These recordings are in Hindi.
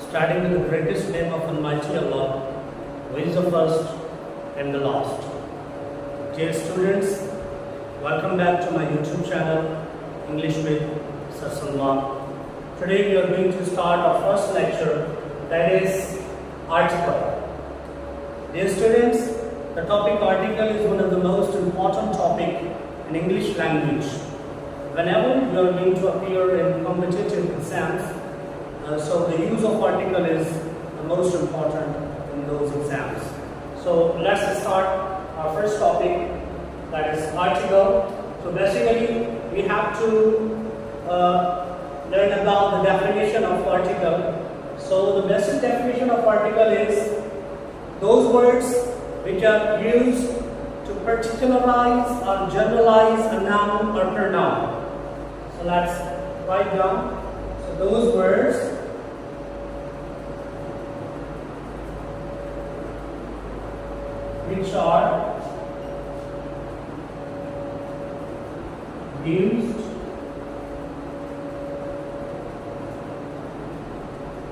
starting with the greatest name of Almighty Allah, who is the first and the last. Dear students, welcome back to my YouTube channel, English with Sir Salman. Today we are going to start our first lecture, that is article. Dear students, the topic article is one of the most important topic in English language. Whenever you are going to appear in competitive exams, so the use of article is the most important in those exams. So let's start our first topic, that is article. So basically we have to learn about the definition of article. So the basic definition of article is those words which are used to particularize or generalize a noun or pronoun. So let's write down. So those words which are used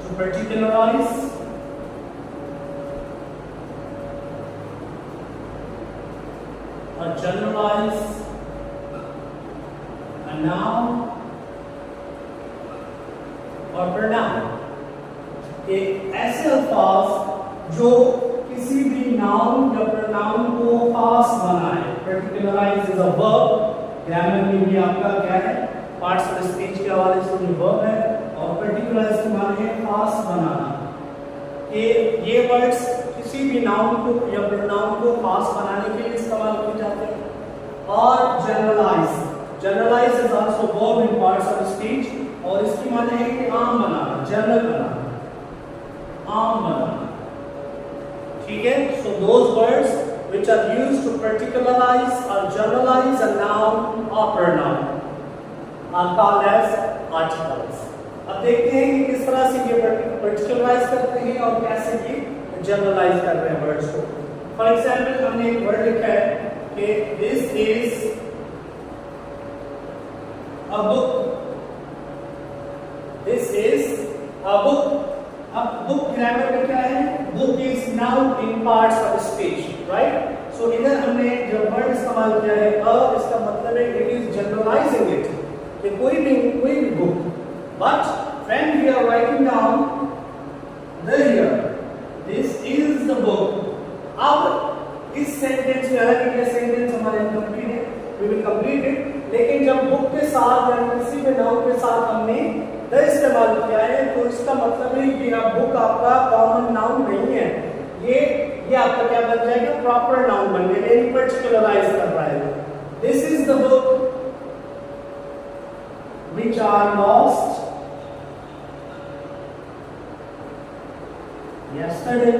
to particularize or generalize a noun और pronoun, एक ऐसे अल्फाज जो किसी भी नाउन या pronoun को खास बनाए. Particularize is a verb. Grammar में भी आपका क्या है, पार्ट्स ऑफ स्पीच के हवाले से ये वर्ब है, और particularize के माने है खास बनाना. ये वर्ड्स किसी भी नाउन को या pronoun को खास बनाने के लिए इस्तेमाल किए जाते हैं. और generalize is also verb in parts of speech, और इसकी माने है कि आम बनाना, जनरल बनाना, आम बनाना. ठीक है. So those words which are used to particularize or generalize a noun or pronoun are called as articles. अब देखते हैं कि किस तरह से ये particularize करते हैं और कैसे ये generalize कर रहे हैं words को. For example, हमने एक word लिखा है कि this is a book. This is a book. अब book grammar में क्या है? Book is noun in parts of speech, right? So इधर हमने जो word इस्तेमाल किया है इसका मतलब है it is generalizing it, कि कोई भी book. But when we are writing down here, this is the book. अब इस sentence में अगर ये sentence हमारे incomplete है, we will complete it. लेकिन जब book के साथ या किसी भी noun के साथ हमने द इस्तेमाल किया है, तो इसका मतलब है कि अब बुक आपका कॉमन नाउन नहीं है. ये आपका क्या बन जाएगा, प्रॉपर नाउन बन गया, यानी पर्टिकुलराइज कर रहा है. This is the book which are lost yesterday.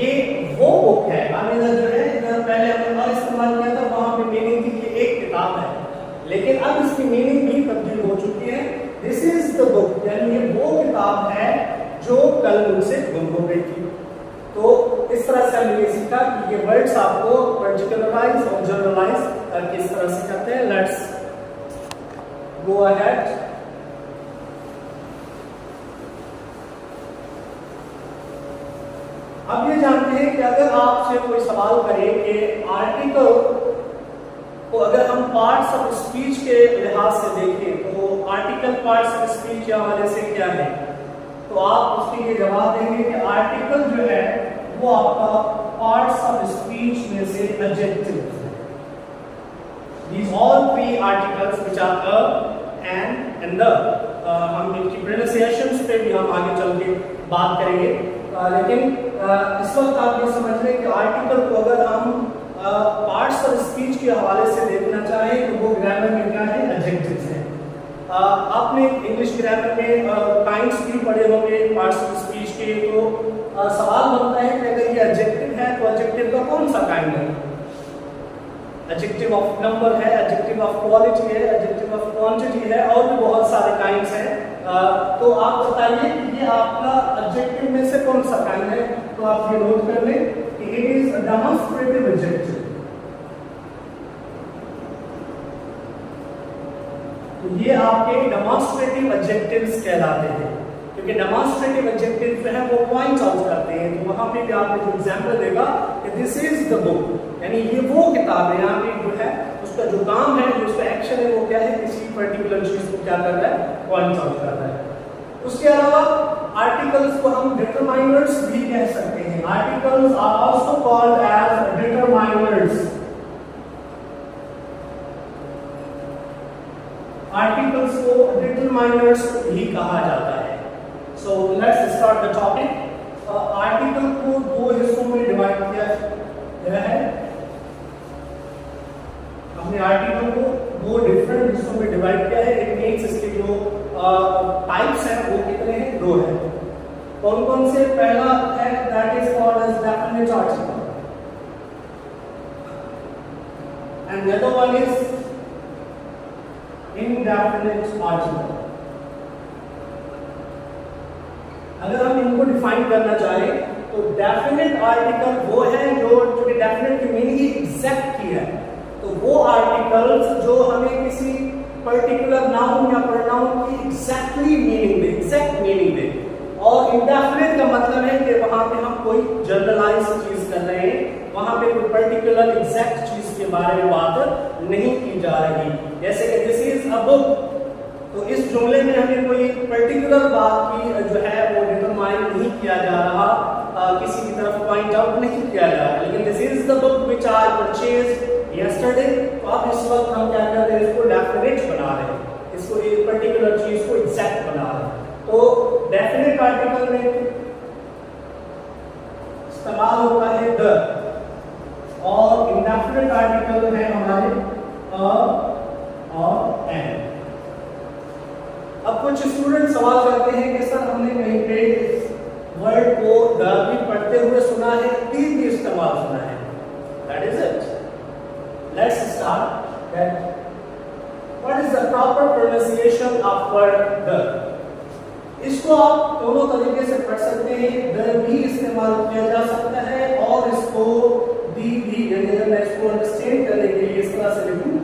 ये वो बुक है. इधर जो है, इधर पहले हमने इस्तेमाल किया था, वहां पे मीनिंग थी कि एक किताब है, लेकिन अब इसकी मीनिंग भी तब्दील हो चुकी है. दिस इज द बुक, यानी ये वो किताब है जो कल मुझसे गुम हो गई थी. तो इस तरह से हमने ये सीखा कि ये वर्ड्स आपको पर्टिकुलराइज और जनरलाइज किस तरह से करते हैं. Let's go ahead. अब ये जानते हैं कि अगर आपसे कोई सवाल करे कि आर्टिकल को अगर हम पार्ट्स ऑफ स्पीच के लिहाज से देखें तो आर्टिकल पार्ट्स ऑफ स्पीच के हवाले से क्या है, तो आप उसके लिए जवाब देंगे कि आर्टिकल जो है वो आपका पार्ट्स ऑफ स्पीच में से एडजेक्टिव है. These all three articles which are a, and the. हम इनकी प्रोनाउंसिएशंस पे भी हम आगे चल के बात करेंगे, लेकिन इस वक्त आप ये समझ लें कि आर्टिकल को अगर हम पार्ट्स ऑफ स्पीच के हवाले से देखना चाहें तो वो ग्रामर में क्या है, एडजेक्टिव्स हैं. आपने इंग्लिश ग्रामर में काइंड्स भी पढ़े होंगे पार्ट्स ऑफ स्पीच के. तो सवाल बनता है कि अगर ये एडजेक्टिव है तो एडजेक्टिव का कौन सा काइंड है. एडजेक्टिव ऑफ नंबर है, एडजेक्टिव ऑफ क्वालिटी है, एडजेक्टिव ऑफ क्वांटिटी है, और भी बहुत सारे काइंड्स हैं. तो आप बताइए कि ये आपका एडजेक्टिव में से कौन सा काइंड है. तो आप ये नोट कर लें कि it is a demonstrative adjective. तो ये आपके डेमोंस्ट्रेटिव एडजेक्टिव्स कहलाते हैं. क्योंकि डेमोन्स्ट्रेटिव एडजेक्टिव जो है वो पॉइंट आउट करते हैं। तो वहां पे भी आपने जो एग्जांपल देगा कि दिस इज द बुक, यानी ये वो किताब है, यहाँ पे जो है उसका जो काम है, जो उसका एक्शन है वो क्या है, किसी पर्टिकुलर चीज को क्या कर रहा है, पॉइंट आउट कर रहा है। उसके अलावा आर्टिकल्स को हम डिटरमाइनर्स भी कह सकते हैं। Articles are also called as determiners. Articles को डिटरमाइनर्स भी कहा जाता है। So let's start the topic. Article को दो हिस्सों में डिवाइड किया गया है। हमने आर्टिकल को दो डिफरेंट हिस्सों में डिवाइड किया है। इट मींस इसके जो टाइप्स हैं वो कितने हैं, दो हैं। कौन कौन से? पहला है that is called as definite article and the other one is indefinite article। अगर हम इनको डिफाइन करना चाहें तो डेफिनेट आर्टिकल वो है जो डेफिनेट की मीनिंग एग्जैक्ट की है। तो वो आर्टिकल्स जो हमें किसी पर्टिकुलर नाउन या प्रोनाउन की एग्जैक्टली मीनिंग दे, एग्जैक्ट मीनिंग दे। और इंडेफिनेट का मतलब है कि वहां पे हम कोई जनरलाइज चीज कर रहे हैं, वहां पे कोई पर्टिकुलर एग्जैक्ट चीज के बारे में बात नहीं की जा रही। जैसे कि दिस इज अ बुक, तो इस जुमले में हमें कोई पर्टिकुलर बात की जो है वो डिटरमाइन नहीं किया जा रहा, किसी की तरफ पॉइंट आउट नहीं किया जा रहा। लेकिन this is the book which I purchased yesterday, तो अब इस वक्त हम क्या कर रहे हैं, इसको डेफिनेट बना रहे हैं, इसको एक पर्टिकुलर चीज को एग्जैक्ट बना रहे हैं। तो डेफिनेट आर्टिकल में इस्तेमाल होता है द, और इंडेफिनेट आर्टिकल है हमारे अ और एन। अब कुछ स्टूडेंट सवाल करते हैं कि सर हमने कहीं पे इस वर्ड को द भी पढ़ते हुए सुना है, टी भी इस्तेमाल सुना है। That is it. Let's start that what is the proper pronunciation of word the. इसको आप दोनों तरीके से पढ़ सकते हैं। द भी इस्तेमाल किया जा सकता है और इसको दी भी, यानी अगर मैं इसको अंडरस्टैंड करने के लिए इस तरह से लिखूं,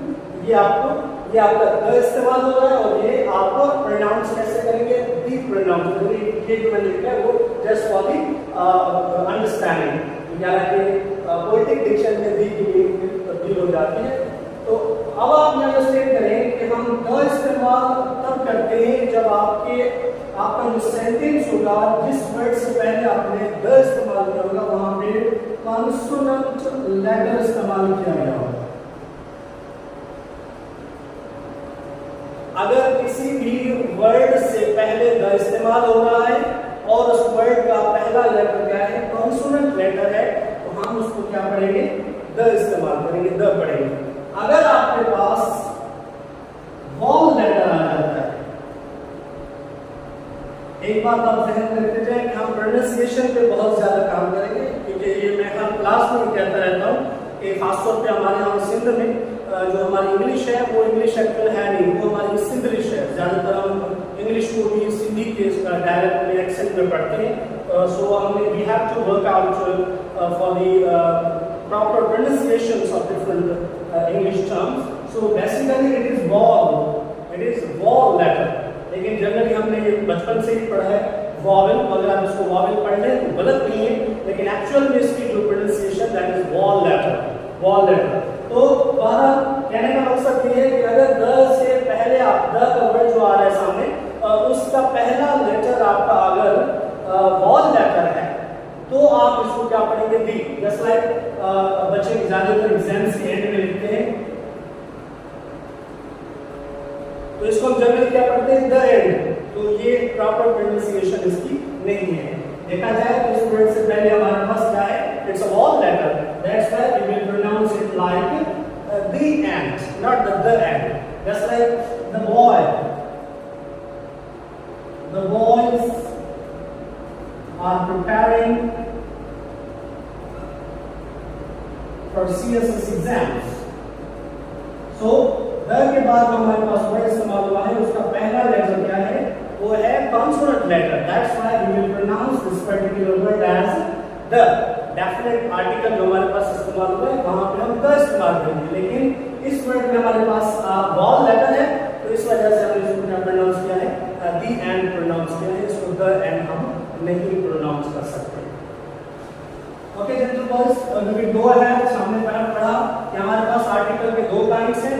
ये आपका द इस्तेमाल हो रहा है और ये आप प्रोनाउंस कैसे करेंगे, दी प्रोनाउंस। ये जो मैंने लिखा है वो जस्ट फॉर दी अंडरस्टैंडिंग, यानी पोएटिक डिक्शन में दी की तब्दील हो जाती है। तो अब आप ये अंडरस्टैंड करें कि हम द इस्तेमाल तब करते हैं जब आपका जो सेंटेंस होगा, जिस वर्ड से पहले आपने द इस्तेमाल किया होगा वहां पे कॉन्सोनेंट लेटर इस्तेमाल किया गया होगा। अगर किसी भी वर्ड से पहले द इस्तेमाल हो रहा है और उस वर्ड का पहला लेटर क्या है, कॉन्सोनेंट लेटर है, तो हम उसको क्या पढ़ेंगे, द इस्तेमाल करेंगे, द पढ़ेंगे। अगर आपके पास वॉल लेटर आ जाता है, एक बात आप ध्यान रखते जाए कि हम प्रोनाउंसिएशन पे बहुत ज्यादा काम करेंगे, क्योंकि ये मैं हर क्लास में कहता रहता हूँ कि खासतौर पे हमारे यहाँ सिंध में जो हमारी इंग्लिश है वो इंग्लिश एक्चुअल है नहीं, वो हमारी सिंधलिश है। ज्यादातर हम इंग्लिश को भी सिंधी के डायलेक्ट में एक्सेंट में पढ़ते हैं। सो हमने we have to work out for the proper pronunciations of different English terms. So basically it is vowel letter. लेकिन जनरली हमने ये बचपन से ही पढ़ा है वॉवेल, अगर आप इसको वॉवेल पढ़ लें तो गलत नहीं है, लेकिन एक्चुअल में इसकी जो pronunciation that is vowel letter. तो बहरहाल कहने का मकसद ये है कि अगर द से पहले आप द का वर्ड जो आ रहा है सामने, उसका पहला लेटर आपका अगर वॉल लेटर है तो आप इसको क्या पढ़ेंगे, दी। जस्ट लाइक बच्चे ज्यादातर एग्जाम्स के एंड में लिखते हैं, तो इसको हम जनरली क्या पढ़ते हैं, द एंड। तो ये प्रॉपर प्रोनाउंसिएशन इसकी नहीं है। देखा जाए तो इस वर्ड से पहले हमारे पास क्या है, it's a vowel letter, that's why we will pronounce it like the end, not the end. Just like the boy, the boys are preparing for CSS exams. So the के बाद हमारे पास वर्ड इस्तेमाल हुआ है, उसका पहला लेटर क्या है, वो है consonant letter. That's why we will pronounce this particular word as the. Definite article जो हमारे पास इस्तेमाल हुआ है वहां पे हम द इस्तेमाल करेंगे, लेकिन इस वर्ड में हमारे पास वॉल लेटर है, तो इस वजह से हमने इसको क्या प्रोनाउंस किया है, दी एंड प्रोनाउंस किया है, इसको द एंड हम नहीं प्रोनाउंस कर सकते। ओके जेंटल बॉयज, अभी दो है सामने पढ़ा कि हमारे पास आर्टिकल के दो टाइप्स हैं।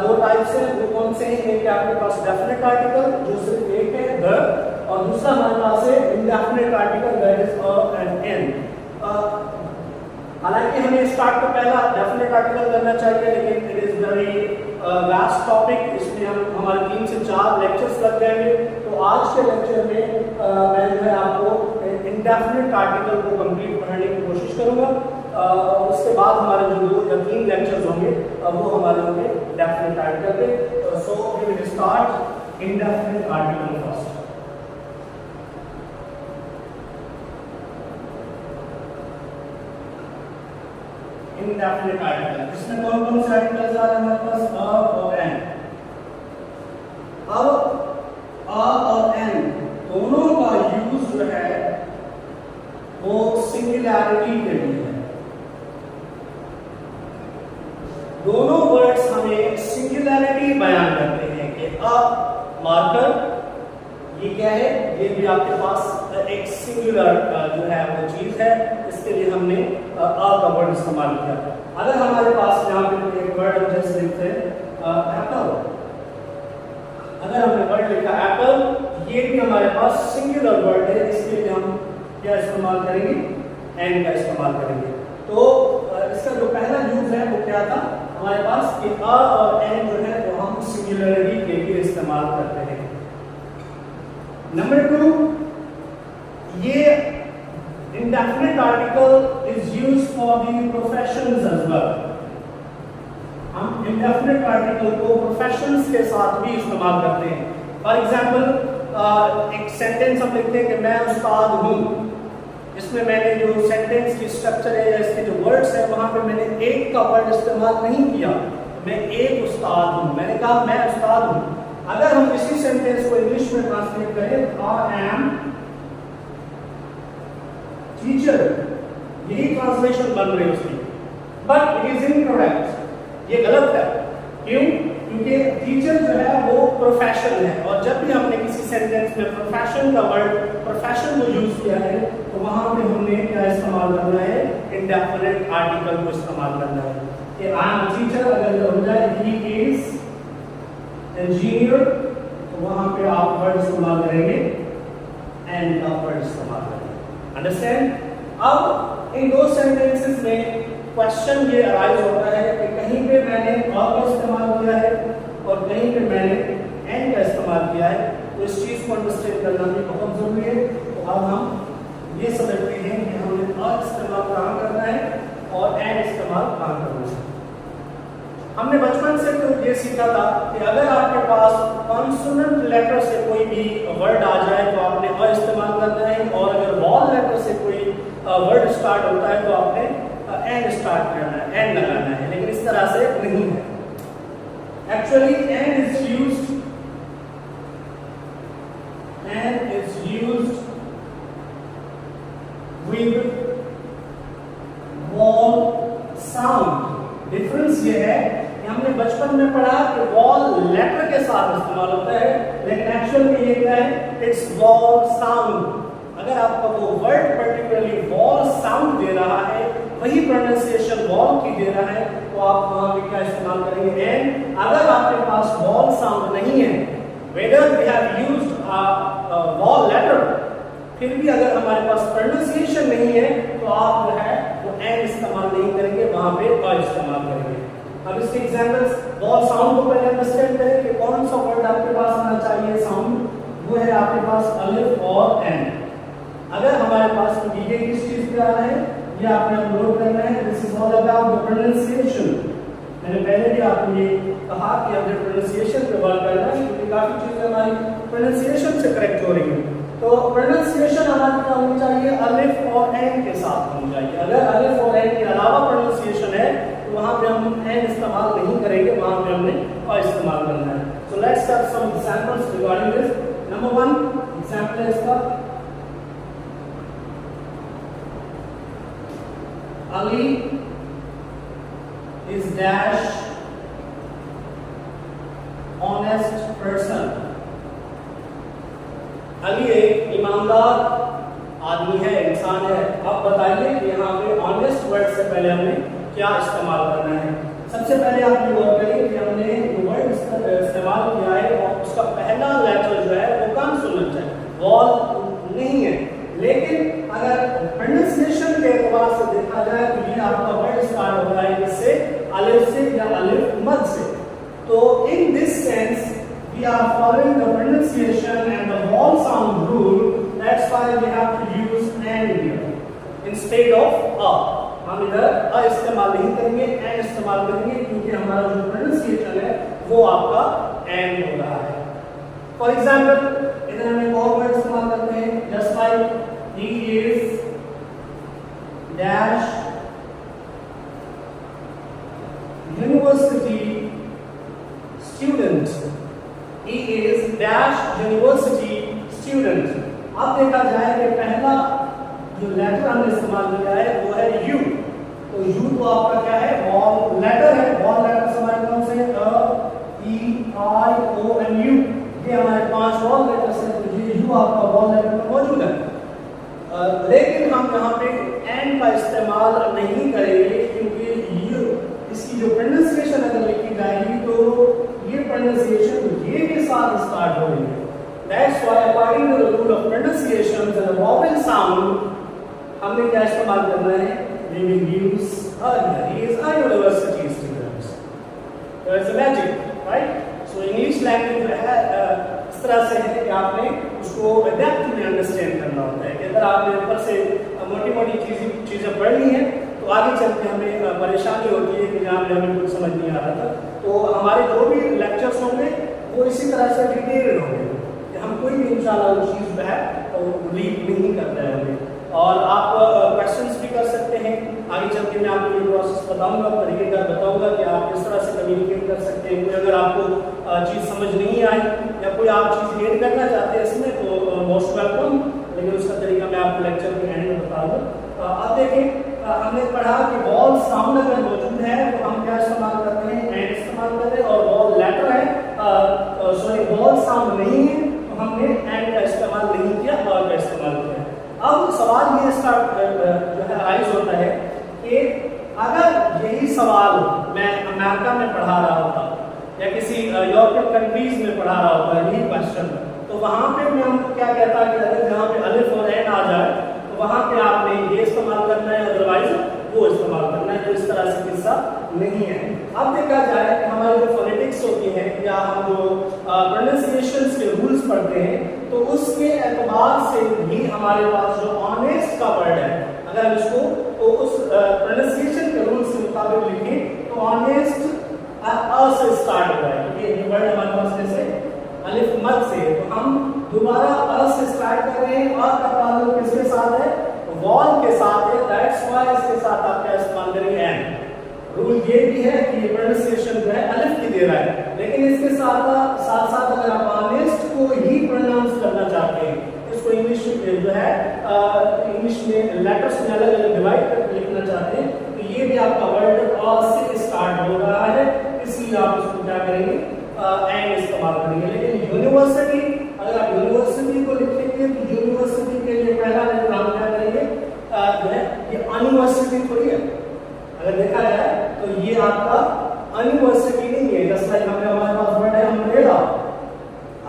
दो टाइप्स हैं, वो कौन से हैं? एक आपके पास डेफिनेट आर्टिकल जो सिर्फ एक है द, और दूसरा हमारे पास है indefinite article that is a and an. हालांकि हमें स्टार्ट तो पहला डेफिनेट आर्टिकल करना चाहिए, लेकिन it is very vast topic, इसमें हम हमारे 3 से 4 लेक्चर्स लग जाएंगे। तो आज के लेक्चर में मैं जो है आपको इंडेफिनेट आर्टिकल को कंप्लीट पढ़ाने की कोशिश करूंगा। उसके बाद हमारे जो 2 या 3 लेक्चर्स होंगे वो हमारे होंगे डेफिनेट आर्टिकल पे। So we will start indefinite article first. Indefinite article, इसमें कौन कौन से आर्टिकल्स आ रहे हैं हमारे पास? अ और एन। अब अ और एन दोनों का यूज जो है वो सिंगुलैरिटी के लिए है। दोनों वर्ड्स हमें सिंगुलैरिटी बयान करते हैं कि अ मार्कर ये क्या है, ये भी आपके पास एक सिंगुलर जो है वो चीज है, इसके लिए हमने अ का वर्ड इस्तेमाल किया। अगर हमारे पास यहाँ पे एक वर्ड जैसे लिखते हैं एप्पल, अगर हमने वर्ड लिखा एप्पल, ये भी हमारे पास सिंगुलर वर्ड है, इसके लिए हम क्या इस्तेमाल करेंगे? एन का इस्तेमाल करेंगे। तो इसका जो पहला यूज है वो क्या था हमारे पास कि अ और एन जो है वो हम सिंगुलरिटी के लिए इस्तेमाल करते हैं। नंबर 2, ये indefinite article is used for the professions as well. हम indefinite article को professions के साथ भी इस्तेमाल करते हैं। फॉर एग्जाम्पल एक सेंटेंस हम लिखते हैं कि मैं उस्ताद हूँ, इसमें मैंने जो सेंटेंस की स्ट्रक्चर है या इसके जो वर्ड्स है वहां पे मैंने एक का वर्ड इस्तेमाल नहीं किया, मैं एक उस्ताद हूँ, मैंने कहा मैं उस्ताद हूँ। अगर हम इसी सेंटेंस को इंग्लिश में ट्रांसलेट करें आई एम टीचर, यही ट्रांसलेशन बन रही है उसकी, बट इट इज इनकरेक्ट, ये गलत है। क्यों? क्योंकि टीचर जो है वो प्रोफेशन है, और जब भी हमने किसी सेंटेंस में प्रोफेशन का वर्ड प्रोफेशन को यूज किया है तो वहां पे हमने क्या इस्तेमाल करना है? इंडेफिनेट आर्टिकल को इस्तेमाल करना है कि आई एम टीचर अगर हो जाए ही इज इंजीनियर, तो वहां पे आप वर्ड इस्तेमाल करेंगे एंड का वर्ड इस्तेमाल करेंगे। अंडरस्टैंड? अब इन दो सेंटेंसेस में क्वेश्चन ये अराइज होता है कि कहीं पे मैंने अ का इस्तेमाल किया है और कहीं पे मैंने एन का इस्तेमाल किया है, तो इस चीज को अंडरस्टैंड करना भी बहुत जरूरी है। तो अब हम ये समझते हैं कि हमने अ इस्तेमाल कहाँ करना है और एन इस्तेमाल कहाँ करना है। हमने बचपन से तो ये सीखा था कि अगर आपके पास कॉन्सोनेंट लेटर से कोई भी वर्ड आ जाए तो आपने अ इस्तेमाल करना है, और अगर वॉल लेटर से कोई वर्ड स्टार्ट होता है तो आपने एन स्टार्ट करना है, एन लगाना है। लेकिन इस तरह से नहीं है। Actually an is used with wall sound. Difference ये है कि हमने बचपन में पढ़ा कि वॉल लेटर के साथ इस्तेमाल होता है, लेकिन एक्चुअल में ये क्या है? It's wall sound. अगर आपका वो वर्ड पर्टिकुलरली वॉल साउंड दे रहा है, वही प्रोनाउंसिएशन वॉल की दे रहा है, तो आप वहां पे क्या इस्तेमाल करेंगे? एन। अगर आपके पास वॉल साउंड नहीं है, whether we have used vowel letter, फिर भी अगर हमारे पास प्रोनाउंसिएशन नहीं है तो आप जो है वो एन इस्तेमाल नहीं करेंगे, वहां पे अ इस्तेमाल करेंगे। अब इसके एग्जांपल्स, वॉल साउंड को पहले अंडरस्टैंड करें कि कौन सा वर्ड आपके पास आना चाहिए साउंड, वो है आपके पास अलिफ और एन। अगर हमारे पास ये किस चीज पे आ रहा है, ये आपने नोट करना है। This is all about the pronunciation. मैंने पहले भी आपको ये कहा कि हमने प्रोनाउंसिएशन पे वर्क करना है, क्योंकि काफी चीजें हमारी प्रोनाउंसिएशन से करेक्ट हो रही हैं। तो प्रोनाउंसिएशन हमारी क्या होनी चाहिए? अलिफ और एन के साथ होनी चाहिए। अगर अलिफ और एन के अलावा प्रोनाउंसिएशन है तो वहां पे हम एन इस्तेमाल नहीं करेंगे, वहां पे हमने अ इस्तेमाल करना है। So let's have some examples regarding this. Number 1 example है इसका, Ali is dash honest person। Ali एक ईमानदार आदमी है, इंसान है। अब बताइए कि यहाँ पे ऑनेस्ट वर्ड से पहले हमने क्या इस्तेमाल करना है। सबसे पहले आप ये गौर करिए कि हमने जो वर्ड इस्तेमाल किया है और उसका पहला लेटर जो है वो कॉन्सोनेंट है, वॉल नहीं है। लेकिन अगर प्रोनाउंसिएशन के एतबार से देखा जाए तो ये आपका वर्ड स्टार्ट होता है किससे, अलिफ से या अलिफ मद से। तो in this sense we are following the pronunciation and the vowel sound rule. That's why we have to use and here instead of a. हम इधर अ इस्तेमाल नहीं करेंगे, एंड इस्तेमाल करेंगे, क्योंकि हमारा जो प्रोनाउंसिएशन है वो आपका एंड हो रहा है। फॉर एग्जाम्पल इधर हम एक और वर्ड इस्तेमाल करते हैं, just like he is dash university student. He is dash university student. अब देखा जाए कि पहला जो लेटर हमने इस्तेमाल किया है वो है यू। तो यू तो आपका क्या है, वॉल लेटर है। वॉल लेटर हमारे कौन से, अ, ई, आई, ओ एंड यू, ये हमारे 5 वॉल लेटर्स हैं। तो ये यू आपका वॉल लेटर में मौजूद है। लेकिन हम यहाँ पे एंड का इस्तेमाल नहीं करेंगे, क्योंकि यू इसकी जो प्रोनाउंसिएशन अगर लिखी जाएगी तो ये प्रोनाउंसिएशन ये के साथ स्टार्ट हो रही है। That's why according to the rule of pronunciation and the vowel sound हमने क्या इस्तेमाल करना है, we will use a. He is a university student. There is a magic, right? So English language जो है इस तरह से है कि आपने उसको डेप्थ में अंडरस्टैंड करना होता है। कि अगर आपने ऊपर से मोटी-मोटी चीजें पढ़ ली हैं तो आगे चल के हमें परेशानी होती है कि जहाँ पे हमें कुछ समझ नहीं आ रहा था। तो हमारे जो भी लेक्चर्स होंगे वो इसी तरह से डिटेल्ड होंगे, हम कोई भी इंशाल्लाह वो चीज़ जो है तो लीव नहीं करते हैं। और आप क्वेश्चंस भी कर सकते हैं। आगे चल के मैं आपको ये प्रोसेस बताऊंगा, तरीकेकार बताऊंगा कि आप किस तरह से कम्युनिकेट कर सकते हैं। कोई अगर आपको चीज़ समझ नहीं आई या कोई आप चीज़ ऐड करना चाहते हैं इसमें तो मोस्ट वेलकम, लेकिन उसका तरीका मैं आपको लेक्चर के एंड में बता दूँ। अब देखें, हमने पढ़ा कि वॉल साउंड अगर मौजूद है तो हम क्या इस्तेमाल करते हैं, एंड इस्तेमाल करते हैं। और वॉल लेटर है, सॉरी वॉल साउंड नहीं है तो हमने एंड का इस्तेमाल नहीं किया, और का इस्तेमाल किया। अब सवाल ये स्टार्ट जो है राइज होता है कि अगर यही सवाल मैं अमेरिका में पढ़ा रहा होता या किसी यूरोपियन कंट्रीज में पढ़ा रहा होता यही क्वेश्चन, तो वहाँ पे मैं हमको क्या कहता कि अगर जहाँ पे अलिफ और एन आ जाए तो वहाँ पे आपने ये इस्तेमाल करना है, अदरवाइज वो इस्तेमाल करना है। तो इस तरह से किस्सा नहीं है। अब देखा जाए कि हमारी जो फोनेटिक्स होती है या हम जो प्रोनाउंसिएशंस के रूल्स पढ़ते हैं तो उसके एतबार से भी हमारे पास जो ऑनेस्ट का वर्ड है, अगर हम इसको तो उस प्रोनाउंसिएशन के रूल्स के मुताबिक लिखें तो ऑनेस्ट अ से स्टार्ट हो रहा है। ये वर्ड हमारे पास कैसे, अलिफ मद से। तो हम दोबारा अ से स्टार्ट कर रहे हैं। अ का ताल्लुक किसके साथ है, वॉल के साथ है। दैट्स व्हाई इसके साथ आप क्या इस्तेमाल करेंगे, एंड। रूल ये भी है कि ये प्रोनाउंसिएशन जो है अलिफ की दे रहा है, लेकिन इसके साथ साथ अगर आप ऑनेस्ट को ही प्रोनाउंस करना चाहते हैं, इसको इंग्लिश जो है इंग्लिश में लेटर्स में अलग अलग डिवाइड करके लिखना चाहते हैं, तो ये भी आपका वर्ड अ से स्टार्ट हो रहा है, इसलिए आप इसको क्या करेंगे, एंड इस्तेमाल करेंगे। लेकिन यूनिवर्सिटी, अगर आप यूनिवर्सिटी को लिखेंगे तो यूनिवर्सिटी के लिए पहला लेटर हम क्या करेंगे, जो है ये यूनिवर्सिटी थोड़ी है। अगर देखा जाए तो ये आपका यूनिवर्सिटी नहीं है। जैसा हमने हमारे पास वर्ड है अम्ब्रेला।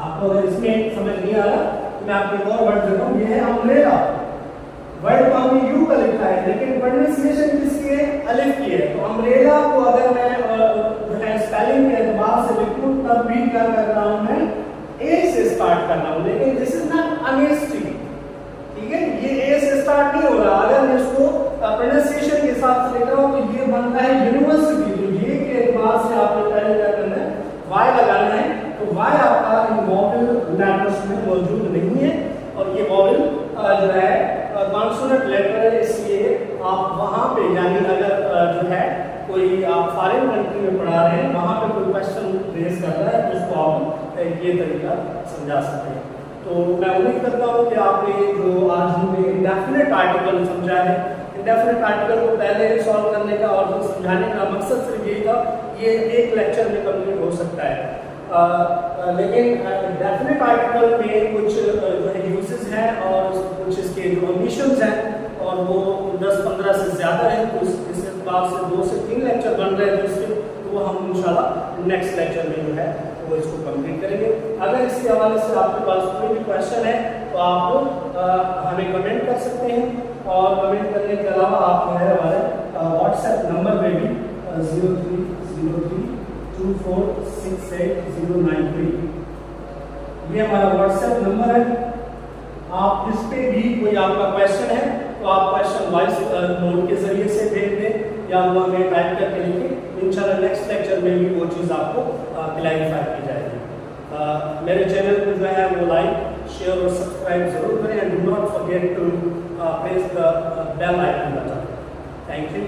आपको अगर इसमें समझ नहीं आ रहा तो मैं आपको एक और वर्ड देता हूँ, ये है अम्ब्रेला। वर्ड को हमने यू का लिखा है लेकिन प्रोनाउंसिएशन किसकी है, अलिफ की है। तो अम्ब्रेला को अगर मैं स्पेलिंग के एतबार से लिखूं तब भी क्या कर रहा हूं, मैं ए से स्टार्ट कर रहा हूं। लेकिन दिस इज नॉट ऑनेस्टी, ठीक है, ये ए से स्टार्ट नहीं हो रहा। अगर मैं इसको प्रोनाउंसिएशन के साथ से लिख रहा हूं तो ये बनता है यूनिवर्सिटी। तो ये के एतबार से आपने पहले क्या करना है, वाई लगाना है। तो वाई आपका इन वॉवेल लेटर्स में मौजूद नहीं है और ये वॉवेल जो है कॉन्सोनेंट लेटर है, इसलिए आप वहां पे यानी अगर जो है कोई आप फॉरेन कंट्री में पढ़ा रहे हैं, वहां पे कोई क्वेश्चन रेज कर रहा है तो उसको आप ये तरीका समझा सकते हैं। तो मैं उम्मीद करता हूँ कि आपने जो आज हमने इंडेफिनिट आर्टिकल समझा है, इंडेफिनिट आर्टिकल को पहले सॉल्व करने का और समझाने का मकसद सिर्फ यही था, ये एक लेक्चर में कंप्लीट हो सकता है। लेकिन डेफिनेट आर्टिकल में कुछ जो है यूजेस हैं और कुछ इसके जो ओमिशंस हैं और वो 10-15 से ज़्यादा है, तो इस बात से 2 से 3 लेक्चर बन रहे हैं, तो इसके तो हम इंशाल्लाह नेक्स्ट लेक्चर में जो है वो इसको कंप्लीट करेंगे। अगर इसके हवाले से आपके पास कोई भी क्वेश्चन है तो आप हमें कमेंट कर सकते हैं, और कमेंट करने के अलावा आप जो है हमारे व्हाट्सएप नंबर पे भी 0303246809 ये हमारा व्हाट्सएप नंबर है। आप इस पे भी कोई आपका क्वेश्चन है तो आप क्वेश्चन वॉइस नोट के जरिए से भेज दें या वो हमें टाइप करके लिखें। इंशाल्लाह नेक्स्ट लेक्चर में भी वो चीज़ आपको क्लैरिफाई की जाएगी। मेरे चैनल को जो है वो लाइक शेयर और सब्सक्राइब जरूर करें, and do not forget to press the bell icon button. Thank you.